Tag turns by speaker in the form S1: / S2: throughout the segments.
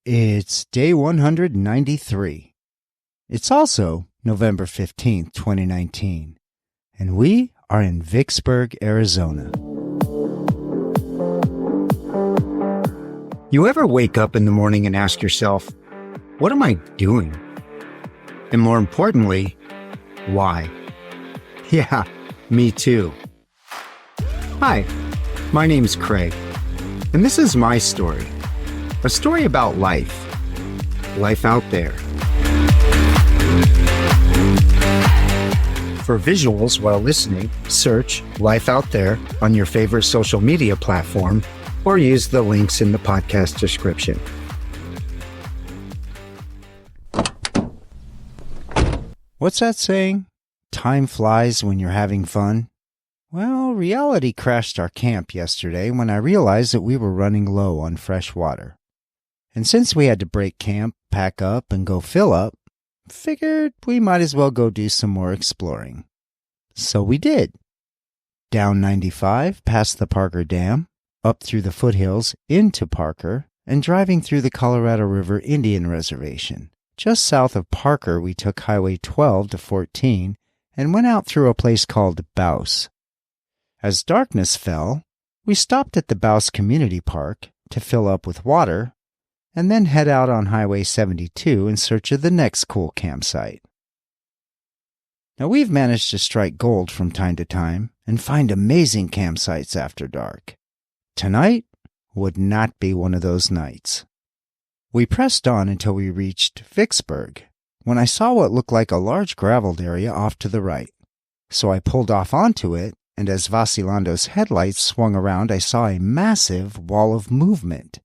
S1: It's day 193. It's also November 15th, 2019, and we are in Vicksburg, Arizona. You ever wake up in the morning and ask yourself, what am I doing? And more importantly, why? Yeah, me too. Hi, my name's Craig, and this is my story. A story about life out there. For visuals while listening, search Life Out There on your favorite social media platform or use the links in the podcast description. What's that saying? Time flies when you're having fun? Well, reality crashed our camp yesterday when I realized that we were running low on fresh water. And since we had to break camp, pack up, and go fill up, figured we might as well go do some more exploring. So we did. Down 95, past the Parker Dam, up through the foothills into Parker, and driving through the Colorado River Indian Reservation. Just south of Parker, we took Highway 12 to 14 and went out through a place called Bouse. As darkness fell, we stopped at the Bouse Community Park to fill up with water and then head out on Highway 72 in search of the next cool campsite. Now, we've managed to strike gold from time to time and find amazing campsites after dark. Tonight would not be one of those nights. We pressed on until we reached Vicksburg, when I saw what looked like a large graveled area off to the right. So I pulled off onto it, and as Vasilando's headlights swung around, I saw a massive wall of movement.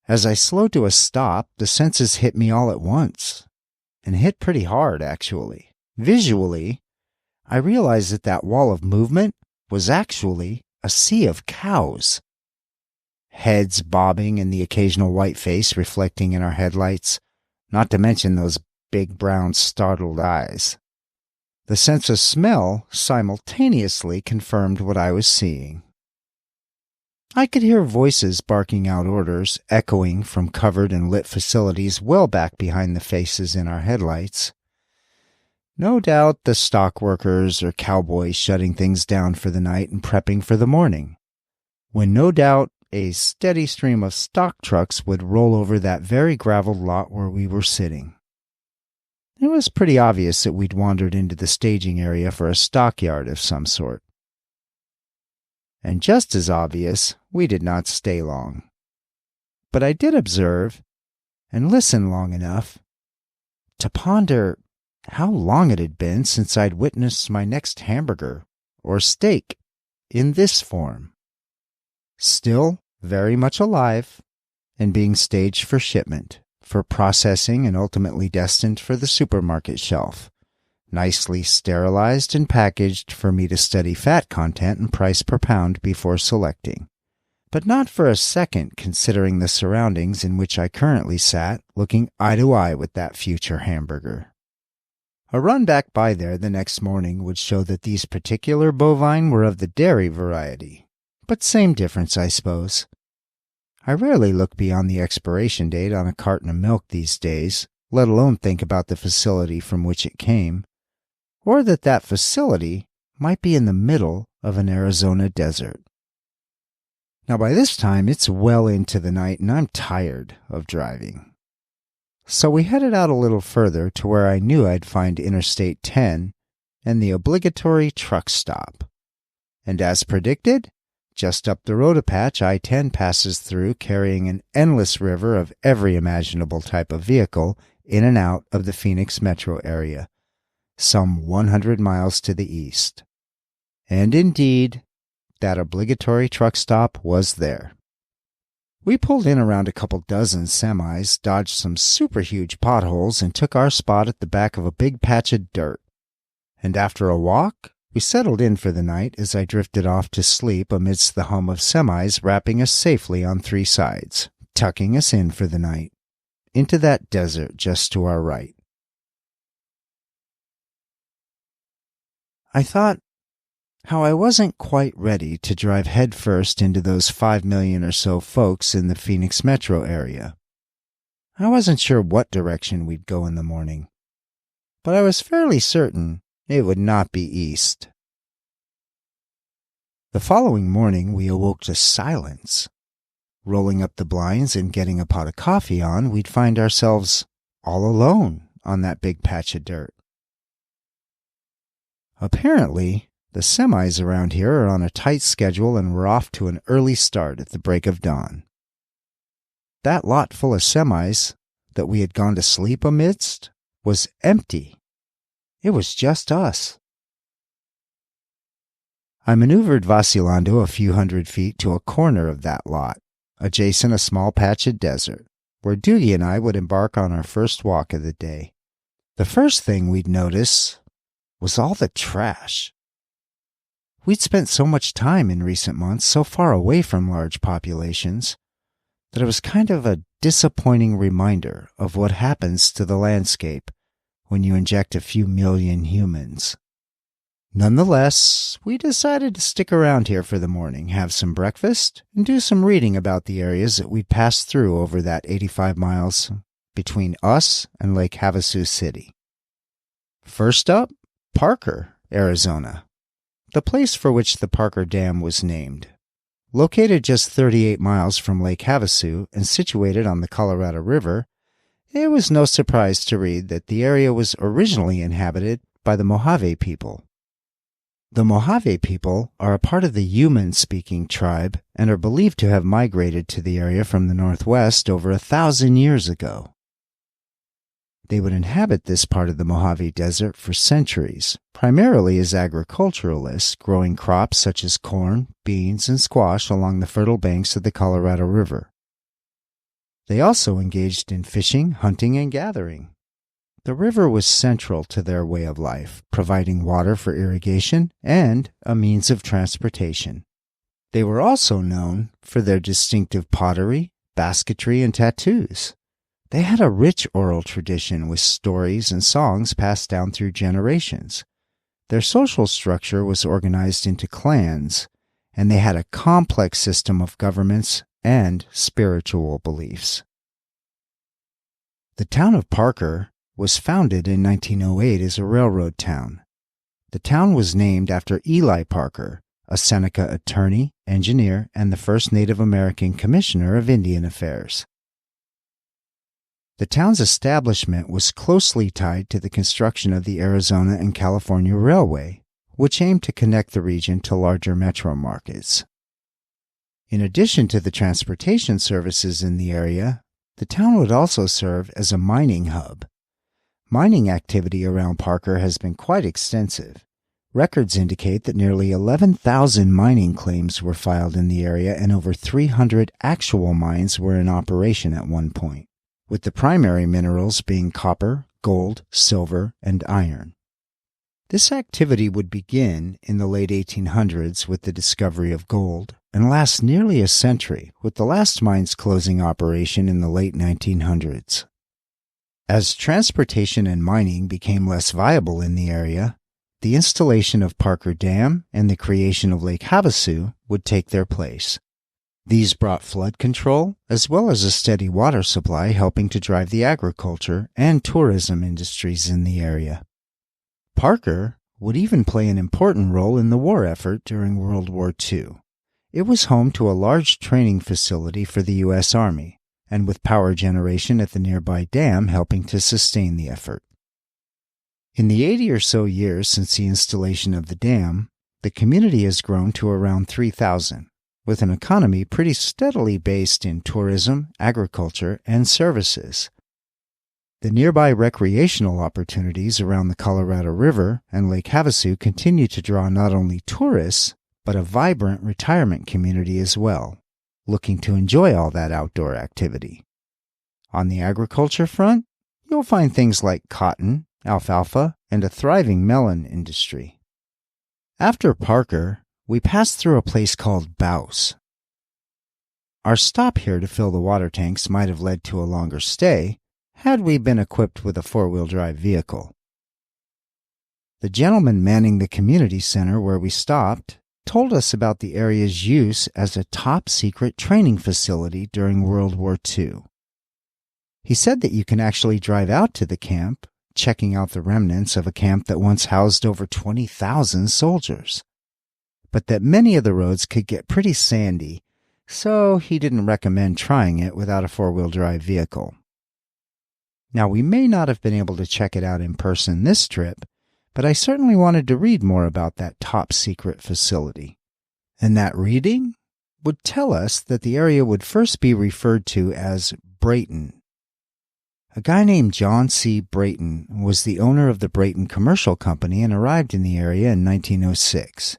S1: As I slowed to a stop, the senses hit me all at once, and hit pretty hard, actually. Visually, I realized that that wall of movement was actually a sea of cows. Heads bobbing and the occasional white face reflecting in our headlights, not to mention those big brown startled eyes. The sense of smell simultaneously confirmed what I was seeing. I could hear voices barking out orders, echoing from covered and lit facilities well back behind the faces in our headlights. No doubt the stock workers or cowboys shutting things down for the night and prepping for the morning, when no doubt a steady stream of stock trucks would roll over that very graveled lot where we were sitting. It was pretty obvious that we'd wandered into the staging area for a stockyard of some sort. And just as obvious, we did not stay long. But I did observe and listen long enough to ponder how long it had been since I'd witnessed my next hamburger or steak in this form. Still very much alive and being staged for shipment, for processing and ultimately destined for the supermarket shelf. Nicely sterilized and packaged for me to study fat content and price per pound before selecting. But not for a second considering the surroundings in which I currently sat, looking eye to eye with that future hamburger. A run back by there the next morning would show that these particular bovine were of the dairy variety. But same difference, I suppose. I rarely look beyond the expiration date on a carton of milk these days, let alone think about the facility from which it came, or that facility might be in the middle of an Arizona desert. Now by this time it's well into the night and I'm tired of driving. So we headed out a little further to where I knew I'd find Interstate 10 and the obligatory truck stop. And as predicted, just up the road a patch, I-10 passes through carrying an endless river of every imaginable type of vehicle in and out of the Phoenix metro area, some 100 miles to the east. And indeed, that obligatory truck stop was there. We pulled in around a couple dozen semis, dodged some super huge potholes, and took our spot at the back of a big patch of dirt. And after a walk, we settled in for the night as I drifted off to sleep amidst the hum of semis wrapping us safely on three sides, tucking us in for the night, into that desert just to our right. I thought, how I wasn't quite ready to drive headfirst into those 5 million or so folks in the Phoenix metro area. I wasn't sure what direction we'd go in the morning, but I was fairly certain it would not be east. The following morning, we awoke to silence. Rolling up the blinds and getting a pot of coffee on, we'd find ourselves all alone on that big patch of dirt. Apparently, the semis around here are on a tight schedule and we're off to an early start at the break of dawn. That lot full of semis that we had gone to sleep amidst was empty. It was just us. I maneuvered vacilando a few hundred feet to a corner of that lot, adjacent a small patch of desert, where Dougie and I would embark on our first walk of the day. The first thing we'd notice was all the trash. We'd spent so much time in recent months so far away from large populations that it was kind of a disappointing reminder of what happens to the landscape when you inject a few million humans. Nonetheless, we decided to stick around here for the morning, have some breakfast, and do some reading about the areas that we'd passed through over that 85 miles between us and Lake Havasu City. First up, Parker, Arizona, the place for which the Parker Dam was named. Located just 38 miles from Lake Havasu and situated on the Colorado River, it was no surprise to read that the area was originally inhabited by the Mojave people. The Mojave people are a part of the Yuman-speaking tribe and are believed to have migrated to the area from the northwest over 1,000 years ago. They would inhabit this part of the Mojave Desert for centuries, primarily as agriculturalists, growing crops such as corn, beans, and squash along the fertile banks of the Colorado River. They also engaged in fishing, hunting, and gathering. The river was central to their way of life, providing water for irrigation and a means of transportation. They were also known for their distinctive pottery, basketry, and tattoos. They had a rich oral tradition with stories and songs passed down through generations. Their social structure was organized into clans, and they had a complex system of governments and spiritual beliefs. The town of Parker was founded in 1908 as a railroad town. The town was named after Eli Parker, a Seneca attorney, engineer, and the first Native American commissioner of Indian Affairs. The town's establishment was closely tied to the construction of the Arizona and California Railway, which aimed to connect the region to larger metro markets. In addition to the transportation services in the area, the town would also serve as a mining hub. Mining activity around Parker has been quite extensive. Records indicate that nearly 11,000 mining claims were filed in the area and over 300 actual mines were in operation at one point, with the primary minerals being copper, gold, silver, and iron. This activity would begin in the late 1800s with the discovery of gold and last nearly a century, with the last mines closing operation in the late 1900s. As transportation and mining became less viable in the area, the installation of Parker Dam and the creation of Lake Havasu would take their place. These brought flood control as well as a steady water supply, helping to drive the agriculture and tourism industries in the area. Parker would even play an important role in the war effort during World War II. It was home to a large training facility for the U.S. Army, and with power generation at the nearby dam helping to sustain the effort. In the 80 or so years since the installation of the dam, the community has grown to around 3,000, with an economy pretty steadily based in tourism, agriculture, and services. The nearby recreational opportunities around the Colorado River and Lake Havasu continue to draw not only tourists, but a vibrant retirement community as well, looking to enjoy all that outdoor activity. On the agriculture front, you'll find things like cotton, alfalfa, and a thriving melon industry. After Parker, we passed through a place called Bouse. Our stop here to fill the water tanks might have led to a longer stay had we been equipped with a four-wheel drive vehicle. The gentleman manning the community center where we stopped told us about the area's use as a top-secret training facility during World War II. He said that you can actually drive out to the camp, checking out the remnants of a camp that once housed over 20,000 soldiers, but that many of the roads could get pretty sandy, so he didn't recommend trying it without a four-wheel drive vehicle. Now, we may not have been able to check it out in person this trip, but I certainly wanted to read more about that top-secret facility. And that reading would tell us that the area would first be referred to as Brayton. A guy named John C. Brayton was the owner of the Brayton Commercial Company and arrived in the area in 1906.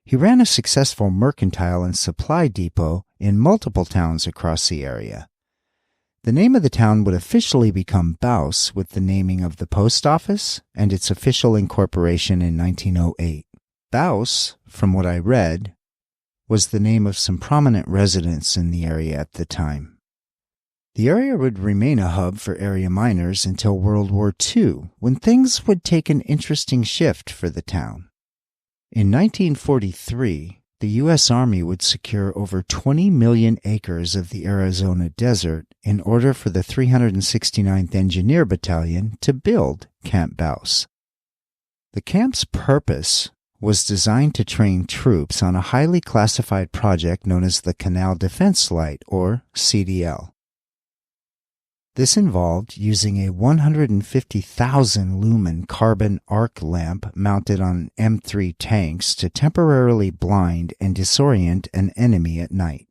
S1: He ran a successful mercantile and supply depot in multiple towns across the area. The name of the town would officially become Bouse with the naming of the post office and its official incorporation in 1908. Bouse, from what I read, was the name of some prominent residents in the area at the time. The area would remain a hub for area miners until World War II, when things would take an interesting shift for the town. In 1943, the U.S. Army would secure over 20 million acres of the Arizona desert in order for the 369th Engineer Battalion to build Camp Bouse. The camp's purpose was designed to train troops on a highly classified project known as the Canal Defense Light, or CDL. This involved using a 150,000 lumen carbon arc lamp mounted on M3 tanks to temporarily blind and disorient an enemy at night.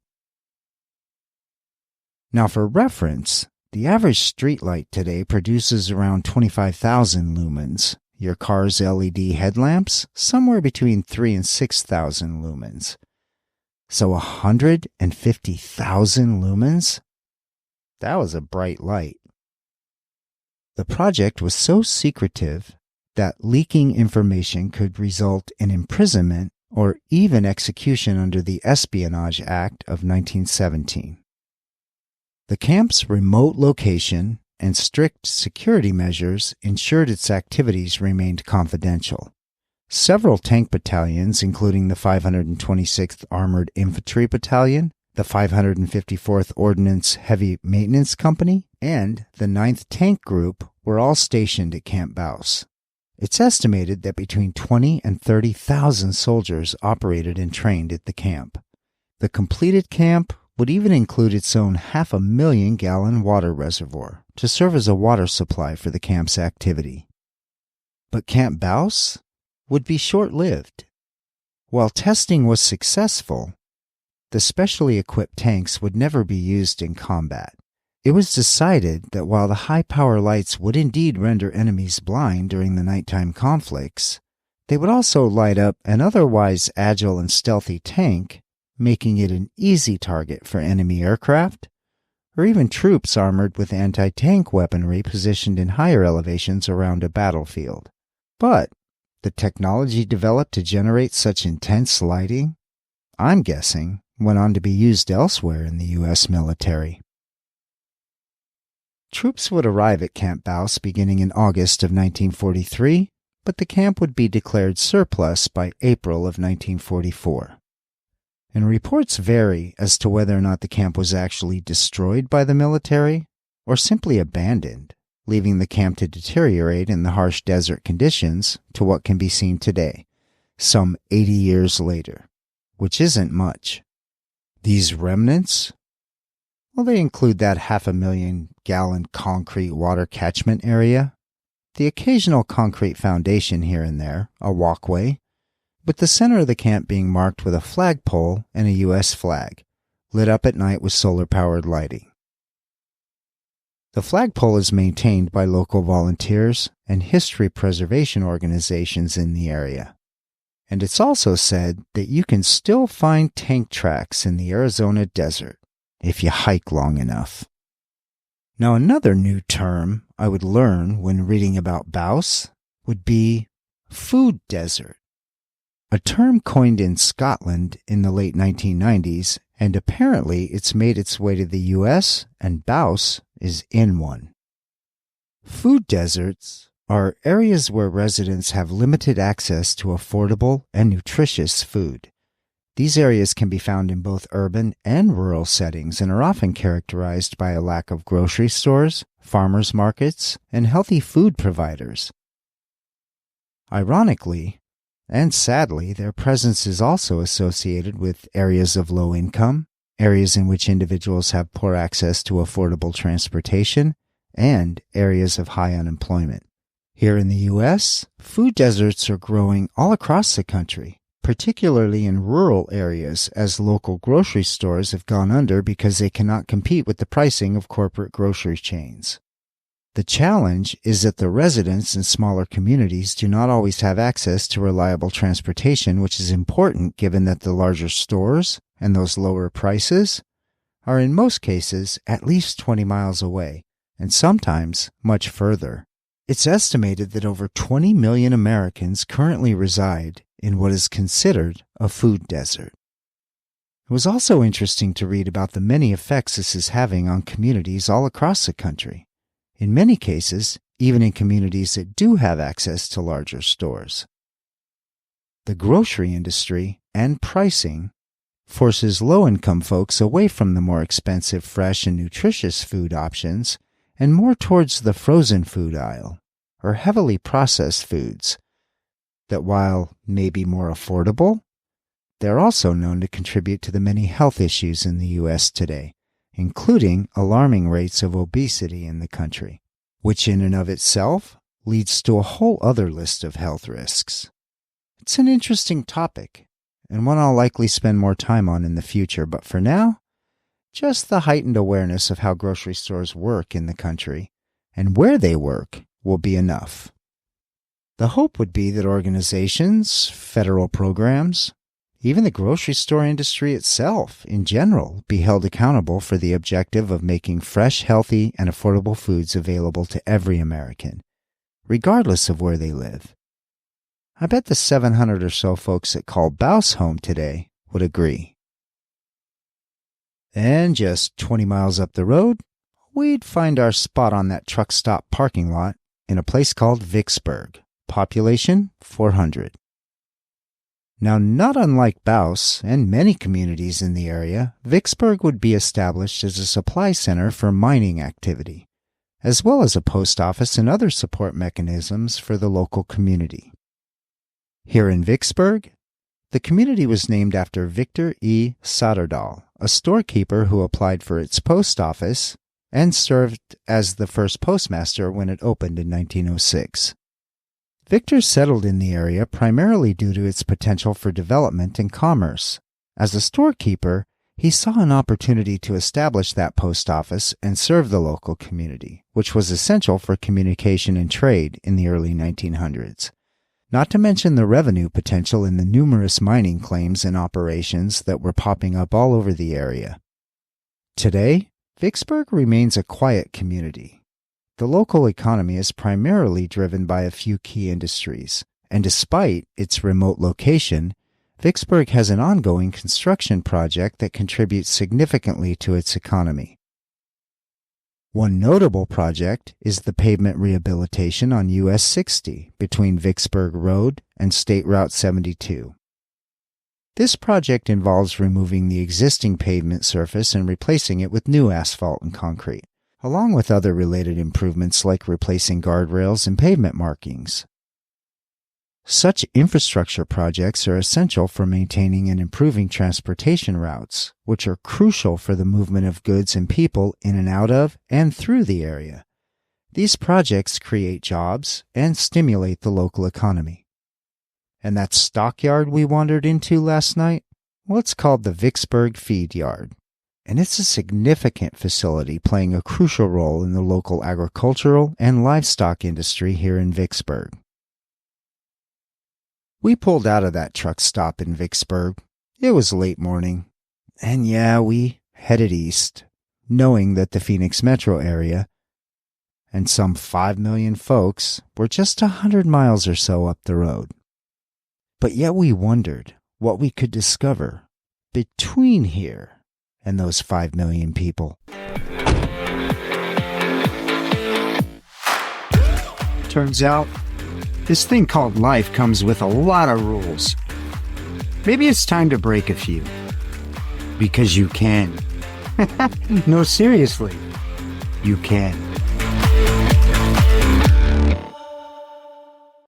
S1: Now, for reference, the average streetlight today produces around 25,000 lumens. Your car's LED headlamps, somewhere between 3,000 and 6,000 lumens. So 150,000 lumens? That was a bright light. The project was so secretive that leaking information could result in imprisonment or even execution under the Espionage Act of 1917. The camp's remote location and strict security measures ensured its activities remained confidential. Several tank battalions, including the 526th Armored Infantry Battalion, the 554th Ordnance Heavy Maintenance Company, and the 9th Tank Group were all stationed at Camp Bouse. It's estimated that between 20 and 30,000 soldiers operated and trained at the camp. The completed camp would even include its own 500,000-gallon water reservoir to serve as a water supply for the camp's activity. But Camp Bouse would be short-lived. While testing was successful, the specially equipped tanks would never be used in combat. It was decided that while the high-power lights would indeed render enemies blind during the nighttime conflicts, they would also light up an otherwise agile and stealthy tank, making it an easy target for enemy aircraft, or even troops armored with anti-tank weaponry positioned in higher elevations around a battlefield. But the technology developed to generate such intense lighting, I'm guessing, went on to be used elsewhere in the U.S. military. Troops would arrive at Camp Bouse beginning in August of 1943, but the camp would be declared surplus by April of 1944. And reports vary as to whether or not the camp was actually destroyed by the military or simply abandoned, leaving the camp to deteriorate in the harsh desert conditions to what can be seen today, some 80 years later, which isn't much. These remnants? Well, they include that 500,000-gallon concrete water catchment area, the occasional concrete foundation here and there, a walkway, with the center of the camp being marked with a flagpole and a U.S. flag, lit up at night with solar-powered lighting. The flagpole is maintained by local volunteers and history preservation organizations in the area. And it's also said that you can still find tank tracks in the Arizona desert if you hike long enough. Now, another new term I would learn when reading about Bouse would be food desert, a term coined in Scotland in the late 1990s, and apparently it's made its way to the U.S., and Bouse is in one. Food deserts are areas where residents have limited access to affordable and nutritious food. These areas can be found in both urban and rural settings and are often characterized by a lack of grocery stores, farmers markets, and healthy food providers. Ironically, and sadly, their presence is also associated with areas of low income, areas in which individuals have poor access to affordable transportation, and areas of high unemployment. Here in the U.S., food deserts are growing all across the country, particularly in rural areas as local grocery stores have gone under because they cannot compete with the pricing of corporate grocery chains. The challenge is that the residents in smaller communities do not always have access to reliable transportation, which is important given that the larger stores and those lower prices are in most cases at least 20 miles away, and sometimes much further. It's estimated that over 20 million Americans currently reside in what is considered a food desert. It was also interesting to read about the many effects this is having on communities all across the country. In many cases, even in communities that do have access to larger stores. The grocery industry and pricing forces low-income folks away from the more expensive fresh and nutritious food options and more towards the frozen food aisle, or heavily processed foods, that while maybe more affordable, they're also known to contribute to the many health issues in the U.S. today, including alarming rates of obesity in the country, which in and of itself leads to a whole other list of health risks. It's an interesting topic, and one I'll likely spend more time on in the future, but for now, just the heightened awareness of how grocery stores work in the country and where they work will be enough. The hope would be that organizations, federal programs, even the grocery store industry itself, in general, be held accountable for the objective of making fresh, healthy, and affordable foods available to every American, regardless of where they live. I bet the 700 or so folks that call Bouse home today would agree. And just 20 miles up the road, we'd find our spot on that truck stop parking lot in a place called Vicksburg, population 400. Now, not unlike Bouse and many communities in the area, Vicksburg would be established as a supply center for mining activity, as well as a post office and other support mechanisms for the local community. Here in Vicksburg, the community was named after Victor E. Soderdahl, a storekeeper who applied for its post office and served as the first postmaster when it opened in 1906. Victor settled in the area primarily due to its potential for development and commerce. As a storekeeper, he saw an opportunity to establish that post office and serve the local community, which was essential for communication and trade in the early 1900s. Not to mention the revenue potential in the numerous mining claims and operations that were popping up all over the area. Today, Vicksburg remains a quiet community. The local economy is primarily driven by a few key industries, and despite its remote location, Vicksburg has an ongoing construction project that contributes significantly to its economy. One notable project is the pavement rehabilitation on US 60 between Vicksburg Road and State Route 72. This project involves removing the existing pavement surface and replacing it with new asphalt and concrete, along with other related improvements like replacing guardrails and pavement markings. Such infrastructure projects are essential for maintaining and improving transportation routes, which are crucial for the movement of goods and people in and out of and through the area. These projects create jobs and stimulate the local economy. And that stockyard we wandered into last night? Well, it's called the Vicksburg Feed Yard, and it's a significant facility playing a crucial role in the local agricultural and livestock industry here in Vicksburg. We pulled out of that truck stop in Vicksburg. It was late morning, and we headed east, knowing that the Phoenix metro area and some 5 million folks were just 100 miles or so up the road. But yet we wondered what we could discover between here and those 5 million people. Turns out, this thing called life comes with a lot of rules. Maybe it's time to break a few. Because you can. No, seriously, you can.